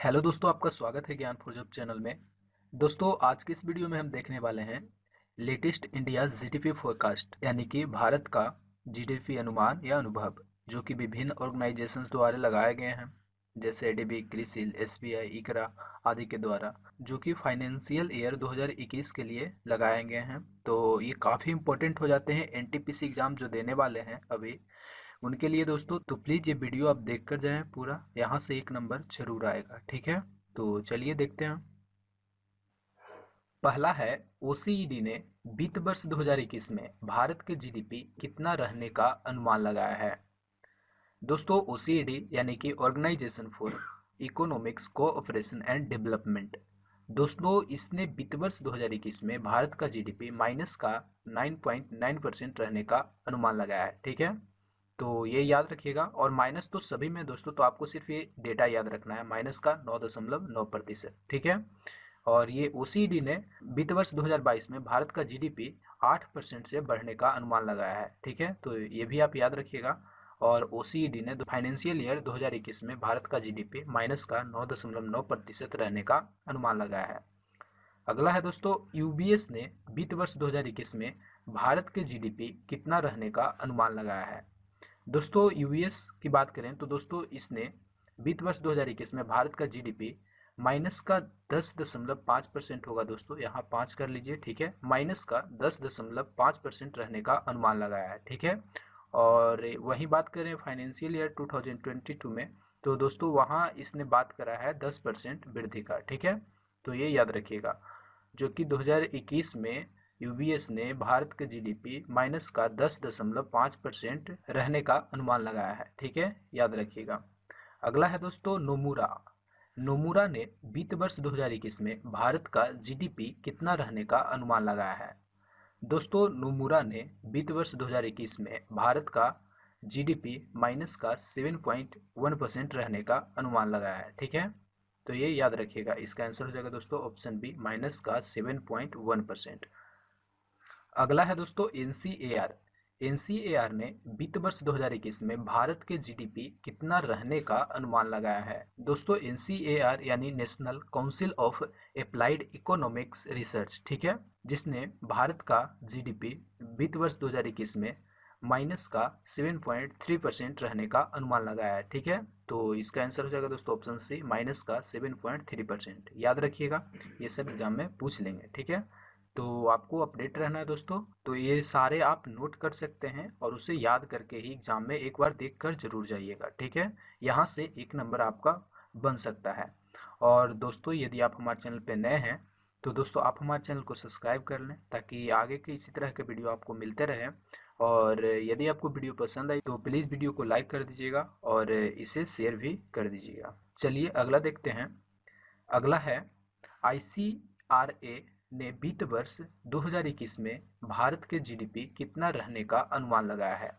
Hello दोस्तों, आपका स्वागत है ज्ञान फॉर जॉब चैनल में। दोस्तों, आज के इस वीडियो में हम देखने वाले हैं लेटेस्ट इंडिया जीडीपी फोरकास्ट, यानी कि भारत का जीडीपी अनुमान या अनुभव, जो कि विभिन्न ऑर्गेनाइजेशंस द्वारा लगाए गए हैं, जैसे एडीबी, क्रिसिल, एसबीआई, इकरा आदि के द्वारा, जो कि फाइनेंशियल ईयर 2021 के लिए लगाए गए हैं। तो ये काफ़ी इंपॉर्टेंट हो जाते हैं एनटीपीसी एग्जाम जो देने वाले हैं अभी उनके लिए दोस्तों। तो प्लीज़ ये वीडियो आप देख कर जाएं पूरा, यहाँ से एक नंबर जरूर आएगा। ठीक है, तो चलिए देखते हैं। पहला है, ओसीईडी ने वित्त वर्ष 2021 में भारत के जीडीपी कितना रहने का अनुमान लगाया है। दोस्तों, ओसीईडी यानी कि organisation for economics cooperation and development, दोस्तों इसने वित्त वर्ष 2021 में भारत का जीडीपी माइनस का 9.9% रहने का अनुमान लगाया है। ठीक है, तो ये याद रखिएगा। और माइनस तो सभी में दोस्तों, तो आपको सिर्फ ये डेटा याद रखना है, माइनस का 9.9%। ठीक है, और ये ओसीडी ने वित्त वर्ष 2022 में भारत का जीडीपी 8% से बढ़ने का अनुमान लगाया है। ठीक है, तो ये भी आप याद रखिएगा। और ओसीडी ने फाइनेंशियल ईयर 2021 में भारत का जीडीपी माइनस का 9.9% रहने का अनुमान लगाया है। अगला है दोस्तों, यूबीएस ने वित्त वर्ष 2021 में भारत के जीडीपी कितना रहने का अनुमान लगाया है। दोस्तों, यूएस की बात करें तो दोस्तों इसने वित्त वर्ष 2021 में भारत का जीडीपी माइनस का 10.5% होगा। दोस्तों यहाँ 5 कर लीजिए। ठीक है, माइनस का 10.5% रहने का अनुमान लगाया है। ठीक है, और वहीं बात करें फाइनेंशियल ईयर 2022 में, तो दोस्तों वहाँ इसने बात करा है 10% वृद्धि का। ठीक है, तो ये याद रखिएगा, जो कि 2021 में यूबीएस ने भारत के जीडीपी माइनस का 10.5% रहने का अनुमान लगाया है। ठीक है, याद रखिएगा। अगला है दोस्तों, नोमुरा। नोमुरा ने वित्त वर्ष 2021 में भारत का जीडीपी कितना रहने का अनुमान लगाया है। दोस्तों, नोमुरा ने वित्त वर्ष 2021 में भारत का जीडीपी माइनस का 7.1% रहने का अनुमान लगाया है। ठीक है, तो ये याद रखिएगा। इसका आंसर हो जाएगा दोस्तों ऑप्शन बी, माइनस का 7.1%। अगला है दोस्तों, एनसीएआर। एनसीएआर ने वित्त वर्ष 2021 में भारत के जीडीपी कितना रहने का अनुमान लगाया है। दोस्तों, एनसीएआर यानी national council of applied economics research, ठीक है, जिसने भारत का जीडीपी वित्त वर्ष 2021 में माइनस का 7.3% रहने का अनुमान लगाया है। ठीक है, तो इसका आंसर हो जाएगा दोस्तों ऑप्शन सी, माइनस का 7.3%। याद रखिएगा, ये सब एग्जाम में पूछ लेंगे। ठीक है, तो आपको अपडेट रहना है दोस्तों। तो ये सारे आप नोट कर सकते हैं और उसे याद करके ही एग्जाम में एक बार देख कर जरूर जाइएगा। ठीक है, यहाँ से एक नंबर आपका बन सकता है। और दोस्तों, यदि आप हमारे चैनल पे नए हैं तो दोस्तों आप हमारे चैनल को सब्सक्राइब कर लें, ताकि आगे के इसी तरह के वीडियो आपको मिलते रहे। और यदि आपको वीडियो पसंद आई तो प्लीज़ वीडियो को लाइक कर दीजिएगा और इसे शेयर भी कर दीजिएगा। चलिए अगला देखते हैं। अगला है, आईसीआरए ने वित्त वर्ष 2021 में भारत के जीडीपी कितना रहने का अनुमान लगाया है।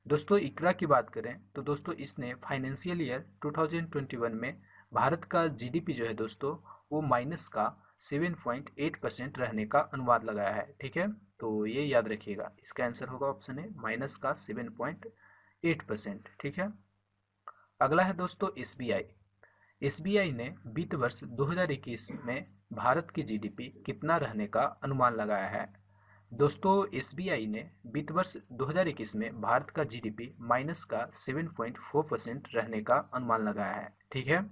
दोस्तों, इकरा की बात करें तो दोस्तों इसने फाइनेंशियल ईयर 2021 में भारत का जीडीपी जो है दोस्तों वो माइनस का 7.8% रहने का अनुमान लगाया है। ठीक है, तो ये याद रखिएगा। इसका आंसर होगा ऑप्शन ए, माइनस का 7.8%। ठीक है, अगला है दोस्तों, एसबीआई। एसबीआई ने वित्त वर्ष 2021 में भारत की जीडीपी कितना रहने का अनुमान लगाया है। दोस्तों, एसबीआई ने वित्त वर्ष 2021 में भारत का जीडीपी माइनस का 7.4% रहने का अनुमान लगाया है। ठीक है,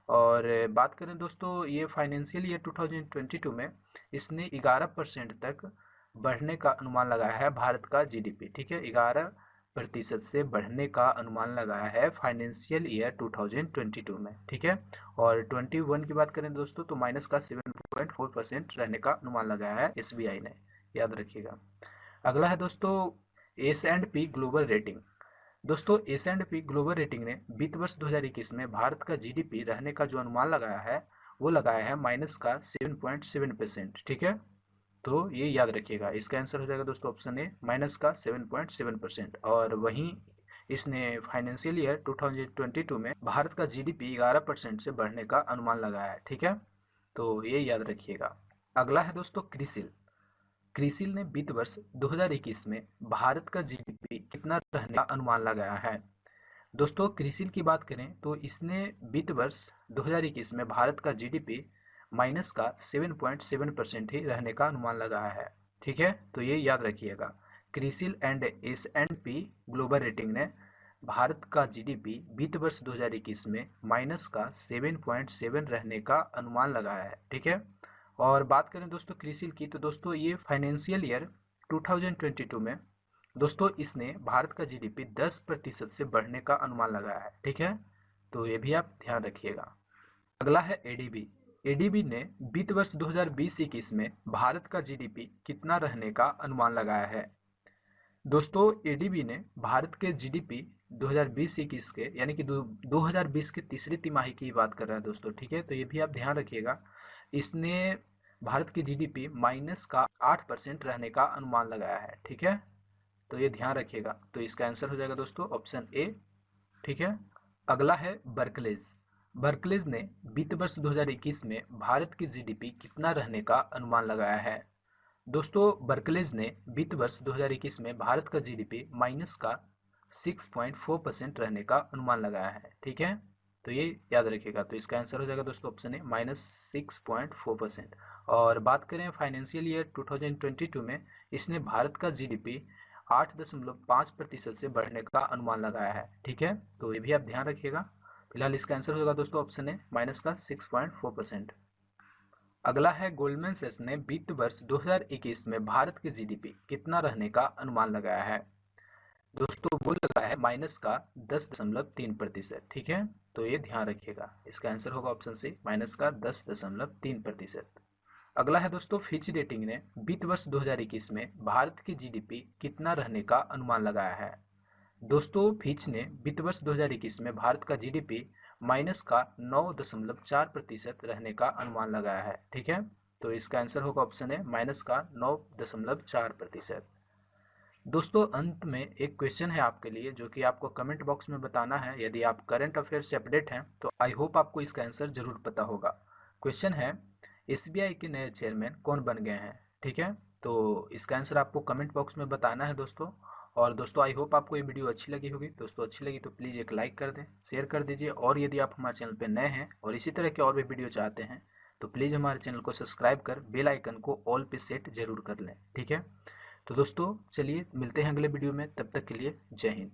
और बात करें दोस्तों ये फाइनेंशियल ईयर 2022 में इसने 11% तक बढ़ने का अनुमान लगाया है भारत का जीडीपी। ठीक है, 11% से बढ़ने का अनुमान लगाया है फाइनेंशियल ईयर 2022 में। ठीक है, और 21 की बात करें दोस्तों तो माइनस का 7.4% रहने का अनुमान लगाया है एसबीआई ने। याद रखिएगा। अगला है दोस्तों, S&P ग्लोबल रेटिंग। दोस्तों, S&P ग्लोबल रेटिंग ने वित्त वर्ष 2021 में भारत का जीडीपी रहने का जो अनुमान लगाया है वो लगाया है माइनस का 7.7%। ठीक है, तो ये याद रखिएगा। इसका आंसर हो जाएगा दोस्तों ऑप्शन ए, माइनस का 7.7%। और वहीं इसने फाइनेंशियल ईयर 2022 में भारत का जीडीपी 11% से बढ़ने का अनुमान लगाया है। ठीक है, तो ये याद रखिएगा। अगला है दोस्तों, क्रिसिल। क्रिसिल ने वित्त वर्ष 2021 में भारत का जीडीपी कितना रहने का अनुमान लगाया है। दोस्तों क्रिसिल की बात करें तो इसने वित्त वर्ष 2021 में भारत का जीडीपी माइनस का 7.7% ही रहने का अनुमान लगाया है। ठीक है, तो ये याद रखिएगा। CRISIL and S&P global rating ने भारत का जीडीपी वित्त वर्ष 2021 में माइनस का 7.7 रहने का अनुमान लगाया है। ठीक है, और बात करें दोस्तों क्रिसिल की, तो दोस्तों ये फाइनेंशियल ईयर 2022 में दोस्तों इसने भारत का जीडीपी 10% से बढ़ने का अनुमान लगाया है। ठीक है, तो ये भी आप ध्यान रखिएगा। अगला है एडीबी। एडीबी ने वित्त वर्ष 2020-21 में भारत का जीडीपी कितना रहने का अनुमान लगाया है। दोस्तों एडीबी ने भारत के जीडीपी 2020-21 के यानी कि 2020 के तीसरी तिमाही की बात कर रहा है दोस्तों। ठीक है, तो ये भी आप ध्यान रखिएगा। इसने भारत की जीडीपी माइनस का 8% रहने का अनुमान लगाया है। ठीक है, तो ये ध्यान रखिएगा। तो इसका आंसर हो जाएगा दोस्तों ऑप्शन ए। ठीक है, अगला है बर्कलेज। बर्कलेज ने वित्त वर्ष 2021 में भारत की जीडीपी कितना रहने का अनुमान लगाया है। दोस्तों बर्कलेज ने वित्त वर्ष 2021 में भारत का जीडीपी माइनस का 6.4% रहने का अनुमान लगाया है। ठीक है, तो ये याद रखिएगा। तो इसका आंसर हो जाएगा दोस्तों ऑप्शन ए -6.4%। और बात करें फाइनेंशियल ईयर 2022 में इसने भारत का जीडीपी 8.5% से बढ़ने का अनुमान लगाया है। ठीक है, तो ये भी आप ध्यान रखिएगा। फिलहाल इसका आंसर होगा दोस्तों ऑप्शन ए माइनस का 6.4%। अगला है गोल्डमैन सैक्स ने वित्त वर्ष 2021 में भारत के जीडीपी कितना रहने का अनुमान लगाया है। दोस्तों वो लगाया है माइनस का 10.3%। ठीक है, तो ये ध्यान रखिएगा। इसका आंसर होगा ऑप्शन सी माइनस का 10.3%। अगला है दोस्तों फिच रेटिंग ने वित्त वर्ष 2021 में भारत की जीडीपी कितना रहने का अनुमान लगाया है। दोस्तों फिच ने वित्त वर्ष 2021 में भारत का जीडीपी माइनस का 9.4% रहने का अनुमान लगाया है। ठीक है, तो इसका आंसर होगा ऑप्शन है माइनस का 9.4%। दोस्तों अंत में एक क्वेश्चन है आपके लिए जो कि आपको कमेंट बॉक्स में बताना है। यदि आप करंट अफेयर से अपडेट हैं तो आई होप आपको इसका आंसर जरूर पता होगा। क्वेश्चन है एसबीआई के नए चेयरमैन कौन बन गए हैं। ठीक है, तो इसका आंसर आपको कमेंट बॉक्स में बताना है दोस्तों। और दोस्तों आई होप आपको ये वीडियो अच्छी लगी होगी। दोस्तों अच्छी लगी तो प्लीज़ एक लाइक कर दें, शेयर कर दीजिए। और यदि आप हमारे चैनल पर नए हैं और इसी तरह के और भी वीडियो चाहते हैं तो प्लीज़ हमारे चैनल को सब्सक्राइब कर बेल आइकन को ऑल पे सेट जरूर कर लें। ठीक है, तो दोस्तों चलिए मिलते हैं अगले वीडियो में, तब तक के लिए जय हिंद।